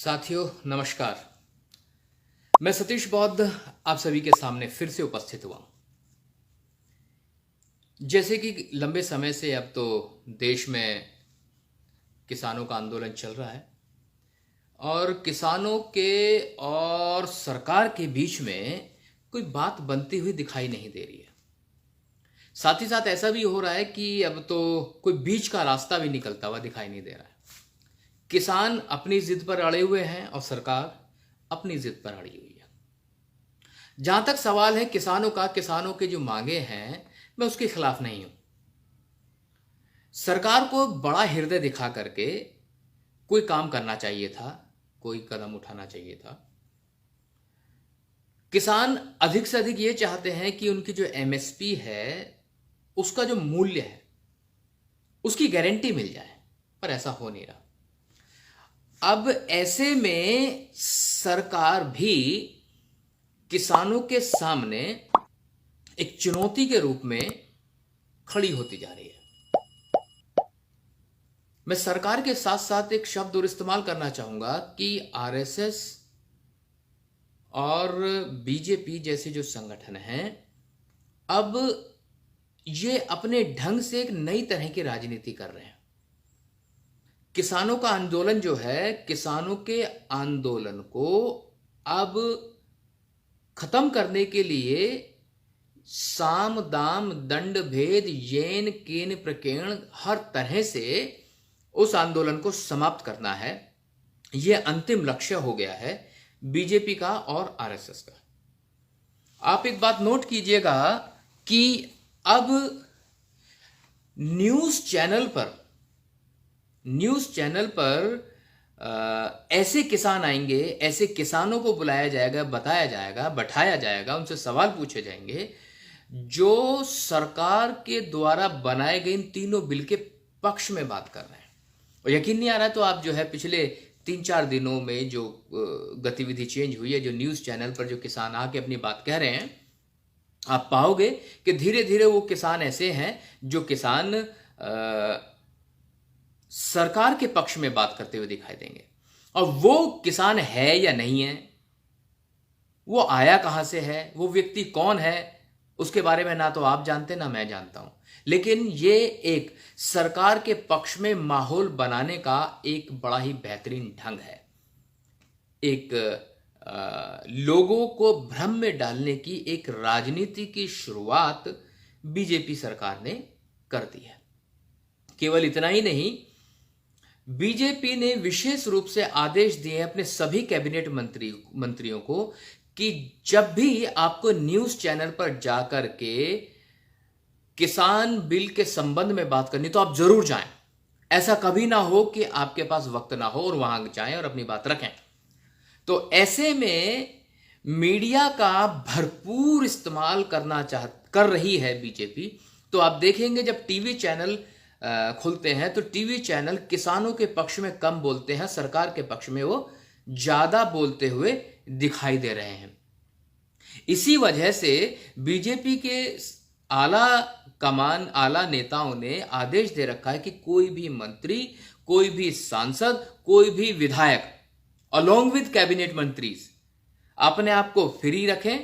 साथियों नमस्कार। मैं सतीश बौद्ध आप सभी के सामने फिर से उपस्थित हुआ। जैसे कि लंबे समय से अब तो देश में किसानों का आंदोलन चल रहा है और किसानों के और सरकार के बीच में कोई बात बनती हुई दिखाई नहीं दे रही है। साथ ही साथ ऐसा भी हो रहा है कि अब तो कोई बीच का रास्ता भी निकलता हुआ दिखाई नहीं दे रहा है। किसान अपनी जिद पर अड़े हुए हैं और सरकार अपनी जिद पर अड़ी हुई है। जहां तक सवाल है किसानों का, किसानों के जो मांगे हैं, मैं उसके खिलाफ नहीं हूं। सरकार को बड़ा हृदय दिखा करके कोई काम करना चाहिए था, कोई कदम उठाना चाहिए था। किसान अधिक से अधिक ये चाहते हैं कि उनकी जो एमएसपी है उसका जो मूल्य है उसकी गारंटी मिल जाए, पर ऐसा हो नहीं रहा। अब ऐसे में सरकार भी किसानों के सामने एक चुनौती के रूप में खड़ी होती जा रही है। मैं सरकार के साथ साथ एक शब्द और इस्तेमाल करना चाहूंगा कि आरएसएस और बीजेपी जैसे जो संगठन हैं, अब ये अपने ढंग से एक नई तरह की राजनीति कर रहे हैं। किसानों का आंदोलन जो है, किसानों के आंदोलन को अब खत्म करने के लिए साम दाम दंड भेद येन केन प्रकीर्ण हर तरह से उस आंदोलन को समाप्त करना है। यह अंतिम लक्ष्य हो गया है बीजेपी का और आरएसएस का। आप एक बात नोट कीजिएगा कि अब न्यूज चैनल पर ऐसे किसान आएंगे, ऐसे किसानों को बुलाया जाएगा, बताया जाएगा, बैठाया जाएगा, उनसे सवाल पूछे जाएंगे जो सरकार के द्वारा बनाए गए इन तीनों बिल के पक्ष में बात कर रहे हैं। और यकीन नहीं आ रहा तो आप जो है पिछले 3-4 दिनों में जो गतिविधि चेंज हुई है, जो न्यूज चैनल पर जो किसान आके अपनी बात कह रहे हैं, आप पाओगे कि धीरे धीरे वो किसान ऐसे हैं जो किसान सरकार के पक्ष में बात करते हुए दिखाई देंगे। और वो किसान है या नहीं है, वो आया कहां से है, वो व्यक्ति कौन है, उसके बारे में ना तो आप जानते ना मैं जानता हूं। लेकिन ये एक सरकार के पक्ष में माहौल बनाने का एक बड़ा ही बेहतरीन ढंग है। एक लोगों को भ्रम में डालने की एक राजनीति की शुरुआत बीजेपी सरकार ने कर दी है। केवल इतना ही नहीं, बीजेपी ने विशेष रूप से आदेश दिए अपने सभी कैबिनेट मंत्रियों को कि जब भी आपको न्यूज चैनल पर जाकर के किसान बिल के संबंध में बात करनी तो आप जरूर जाएं। ऐसा कभी ना हो कि आपके पास वक्त ना हो और वहां जाएं और अपनी बात रखें। तो ऐसे में मीडिया का भरपूर इस्तेमाल कर रही है बीजेपी। तो आप देखेंगे जब टीवी चैनल खुलते हैं तो टीवी चैनल किसानों के पक्ष में कम बोलते हैं, सरकार के पक्ष में वो ज्यादा बोलते हुए दिखाई दे रहे हैं। इसी वजह से बीजेपी के आला नेताओं ने आदेश दे रखा है कि कोई भी मंत्री, कोई भी सांसद, कोई भी विधायक अलोंग विद कैबिनेट मंत्रीज अपने आप को फ्री रखें।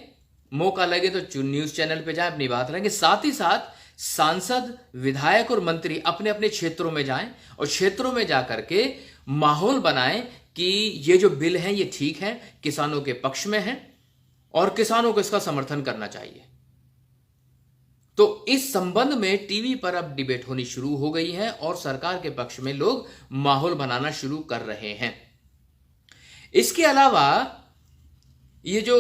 मौका लगे तो न्यूज चैनल पे जाएं, अपनी बात रखें। साथ ही साथ सांसद, विधायक और मंत्री अपने अपने क्षेत्रों में जाएं और क्षेत्रों में जाकर के माहौल बनाएं कि ये जो बिल है ये ठीक है, किसानों के पक्ष में है और किसानों को इसका समर्थन करना चाहिए। तो इस संबंध में टीवी पर अब डिबेट होनी शुरू हो गई है और सरकार के पक्ष में लोग माहौल बनाना शुरू कर रहे हैं। इसके अलावा ये जो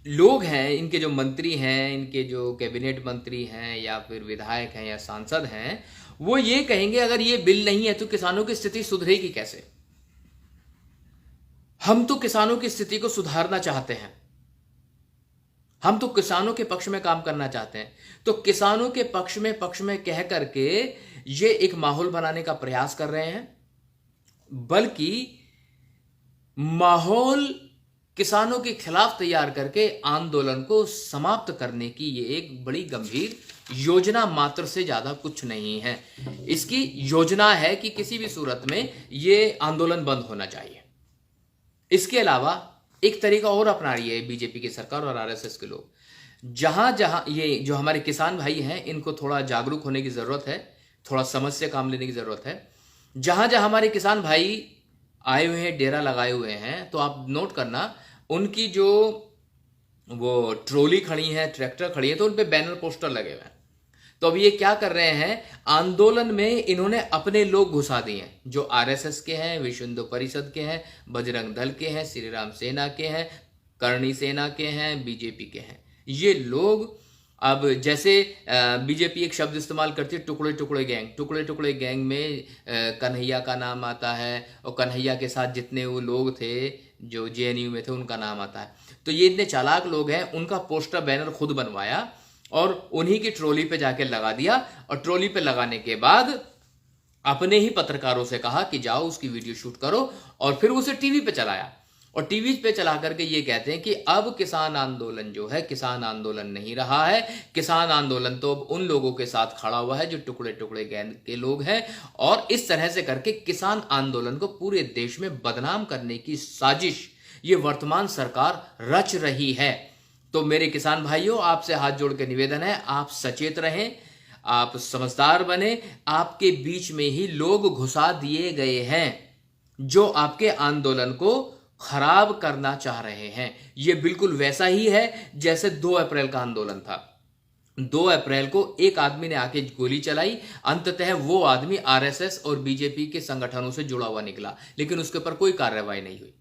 लोग हैं, इनके जो मंत्री हैं, इनके जो कैबिनेट मंत्री हैं या फिर विधायक हैं या सांसद हैं, वो ये कहेंगे अगर ये बिल नहीं है तो किसानों की स्थिति सुधरेगी कैसे। हम तो किसानों की स्थिति को सुधारना चाहते हैं, हम तो किसानों के पक्ष में काम करना चाहते हैं। तो किसानों के पक्ष में कह करके ये एक माहौल बनाने का प्रयास कर रहे हैं, बल्कि माहौल किसानों के खिलाफ तैयार करके आंदोलन को समाप्त करने की ये एक बड़ी गंभीर योजना मात्र से ज्यादा कुछ नहीं है। इसकी योजना है कि किसी भी सूरत में ये आंदोलन बंद होना चाहिए। इसके अलावा एक तरीका और अपना रही है बीजेपी की सरकार और आरएसएस के लोग। जहां जहां ये जो हमारे किसान भाई हैं, इनको थोड़ा जागरूक होने की जरूरत है, थोड़ा समझ से काम लेने की जरूरत है। जहां जहां हमारे किसान भाई आए हुए हैं, डेरा लगाए हुए हैं, तो आप नोट करना उनकी जो वो ट्रॉली खड़ी है, ट्रैक्टर खड़ी है, तो उन पे बैनर पोस्टर लगे हुए हैं। तो अब ये क्या कर रहे हैं, आंदोलन में इन्होंने अपने लोग घुसा दिए हैं, जो आरएसएस के हैं, विश्व हिंदू परिषद के हैं, बजरंग दल के हैं, श्री राम सेना के हैं, करणी सेना के हैं, बीजेपी के हैं। ये लोग अब जैसे बीजेपी एक शब्द इस्तेमाल करती है, टुकड़े टुकड़े गैंग। टुकड़े टुकड़े गैंग में कन्हैया का नाम आता है, और कन्हैया के साथ जितने वो लोग थे जो जेएनयू में थे उनका नाम आता है। तो ये इतने चालाक लोग हैं, उनका पोस्टर बैनर खुद बनवाया और उन्हीं की ट्रॉली पे जाके लगा दिया, और ट्रॉली पे लगाने के बाद अपने ही पत्रकारों से कहा कि जाओ उसकी वीडियो शूट करो, और फिर उसे टीवी पे चलाया। और टीवी पे चला करके ये कहते हैं कि अब किसान आंदोलन जो है, किसान आंदोलन नहीं रहा है, किसान आंदोलन तो अब उन लोगों के साथ खड़ा हुआ है जो टुकड़े टुकड़े गैंग के लोग हैं। और इस तरह से करके किसान आंदोलन को पूरे देश में बदनाम करने की साजिश ये वर्तमान सरकार रच रही है। तो मेरे किसान भाइयों, आपसे हाथ जोड़ के निवेदन है, आप सचेत रहें, आप समझदार बने। आपके बीच में ही लोग घुसा दिए गए हैं जो आपके आंदोलन को खराब करना चाह रहे हैं। यह बिल्कुल वैसा ही है जैसे 2 अप्रैल का आंदोलन था। 2 अप्रैल को एक आदमी ने आके गोली चलाई, अंततः वो आदमी आरएसएस और बीजेपी के संगठनों से जुड़ा हुआ निकला, लेकिन उसके ऊपर कोई कार्रवाई नहीं हुई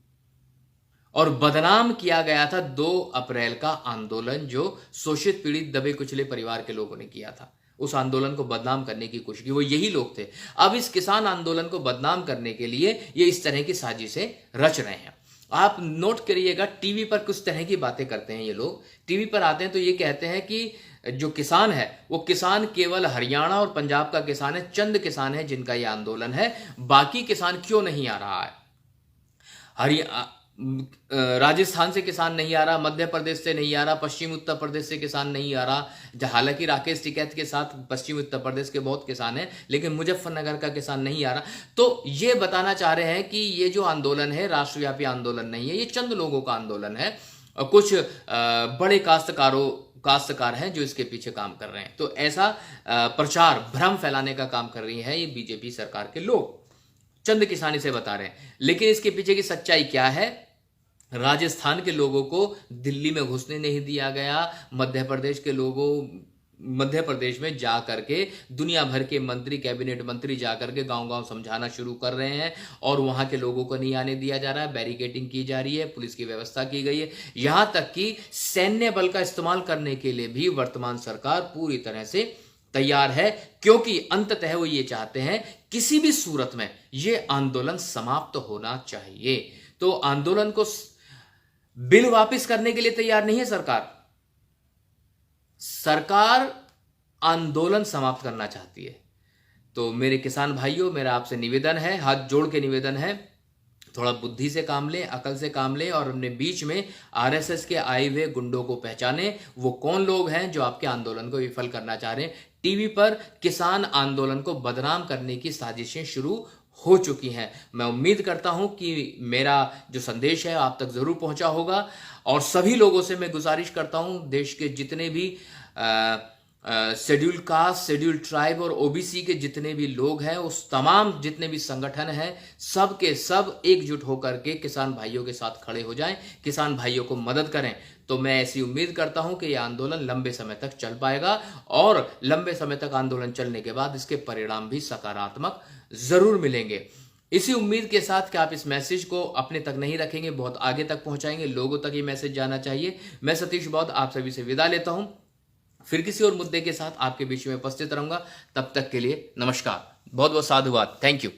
और बदनाम किया गया था 2 अप्रैल का आंदोलन जो शोषित पीड़ित दबे कुचले परिवार के लोगों ने किया था। उस आंदोलन को बदनाम करने की कोशिश की, वो यही लोग थे। अब इस किसान आंदोलन को बदनाम करने के लिए ये इस तरह की साजिशें रच रहे हैं। आप नोट करिएगा, टीवी पर कुछ तरह की बातें करते हैं ये लोग। टीवी पर आते हैं तो ये कहते हैं कि जो किसान है वो किसान केवल हरियाणा और पंजाब का किसान है, चंद किसान है जिनका ये आंदोलन है, बाकी किसान क्यों नहीं आ रहा है। राजस्थान से किसान नहीं आ रहा, मध्य प्रदेश से नहीं आ रहा, पश्चिम उत्तर प्रदेश से किसान नहीं आ रहा। हालांकि राकेश टिकैत के साथ पश्चिम उत्तर प्रदेश के बहुत किसान हैं, लेकिन मुजफ्फरनगर का किसान नहीं आ रहा। तो ये बताना चाह रहे हैं कि ये जो आंदोलन है राष्ट्रव्यापी आंदोलन नहीं है, ये चंद लोगों का आंदोलन है और कुछ बड़े काश्तकार हैं जो इसके पीछे काम कर रहे हैं। तो ऐसा प्रचार भ्रम फैलाने का काम कर रही है ये बीजेपी सरकार के लोग। चंद किसान इसे बता रहे हैं, लेकिन इसके पीछे की सच्चाई क्या है? राजस्थान के लोगों को दिल्ली में घुसने नहीं दिया गया। मध्य प्रदेश में जा करके दुनिया भर के मंत्री, कैबिनेट मंत्री जा करके गांव-गांव समझाना शुरू कर रहे हैं और वहां के लोगों को नहीं आने दिया जा रहा है। बैरिकेडिंग की जा रही है, पुलिस की व्यवस्था की गई है, यहां तक कि सैन्य बल का इस्तेमाल करने के लिए भी वर्तमान सरकार पूरी तरह से तैयार है, क्योंकि अंततः वो ये चाहते हैं किसी भी सूरत में ये आंदोलन समाप्त होना चाहिए। तो आंदोलन को बिल वापस करने के लिए तैयार नहीं है सरकार आंदोलन समाप्त करना चाहती है। तो मेरे किसान भाइयों, मेरा आपसे निवेदन है, हाथ जोड़ के निवेदन है, थोड़ा बुद्धि से काम लें, अकल से काम लें और अपने बीच में आरएसएस के आए हुए गुंडों को पहचानें। वो कौन लोग हैं जो आपके आंदोलन को विफल करना चाह रहे हैं। टीवी पर किसान आंदोलन को बदनाम करने की साजिशें शुरू हो चुकी हैं। मैं उम्मीद करता हूं कि मेरा जो संदेश है आप तक जरूर पहुंचा होगा और सभी लोगों से मैं गुजारिश करता हूं, देश के जितने भी शेड्यूल कास्ट, शेड्यूल ट्राइब और ओबीसी के जितने भी लोग हैं, उस तमाम जितने भी संगठन हैं, सब के सब एकजुट होकर के किसान भाइयों के साथ खड़े हो जाएं, किसान भाइयों को मदद करें। तो मैं ऐसी उम्मीद करता हूं कि यह आंदोलन लंबे समय तक चल पाएगा और लंबे समय तक आंदोलन चलने के बाद इसके परिणाम भी सकारात्मक जरूर मिलेंगे। इसी उम्मीद के साथ कि आप इस मैसेज को अपने तक नहीं रखेंगे, बहुत आगे तक पहुंचाएंगे, लोगों तक ये मैसेज जाना चाहिए। मैं सतीश बौद्ध आप सभी से विदा लेता हूं, फिर किसी और मुद्दे के साथ आपके बीच में उपस्थित रहूंगा। तब तक के लिए नमस्कार, बहुत बहुत साधुवाद, थैंक यू।